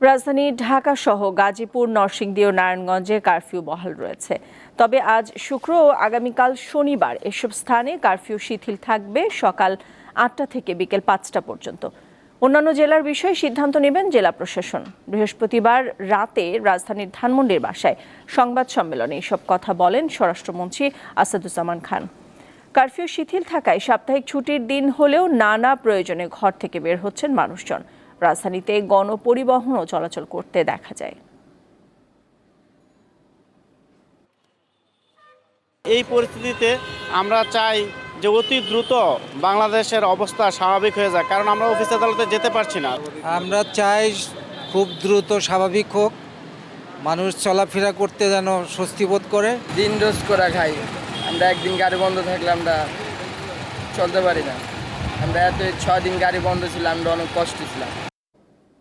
রাজধানী ঢাকা সহ গাজীপুর, নরসিংদী ও নারায়ণগঞ্জে কারফিউ বহাল রয়েছে। তবে আজ শুক্র ও আগামীকাল শনিবার এসব স্থানে কারফিউ শিথিল থাকবে সকাল ৮টা থেকে বিকেল ৫টা পর্যন্ত। অন্যান্য জেলার বিষয়ে সিদ্ধান্ত নেবেন জেলা প্রশাসন। বৃহস্পতিবার রাতে রাজধানীর ধানমন্ডির বাসায় সংবাদ সম্মেলনে এসব কথা বলেন স্বরাষ্ট্রমন্ত্রী আসাদুজ্জামান খান। কারফিউ শিথিল থাকায় সাপ্তাহিক ছুটির দিন হলেও নানা প্রয়োজনে ঘর থেকে বের হচ্ছেন মানুষজন। রাজধানীতে গণপরিবহনও চলাচল করতে দেখা যায়। এই পরিস্থিতিতে আমরা চাই যে অতি দ্রুত বাংলাদেশের অবস্থা স্বাভাবিক হয়ে যায়, কারণ আমরা অফিস আদালতে যেতে পারছি না। আমরা চাই খুব দ্রুত স্বাভাবিক হোক, মানুষ চলাফেরা করতে যেন স্বস্তি বোধ করে। দিন রোজ করে খাই আমরা, একদিন গাড়ি বন্ধ থাকলে আমরা চলতে পারি না। আমরা এত 6 দিন গাড়ি বন্ধ ছিল, আমরা অনেক কষ্ট ছিলাম।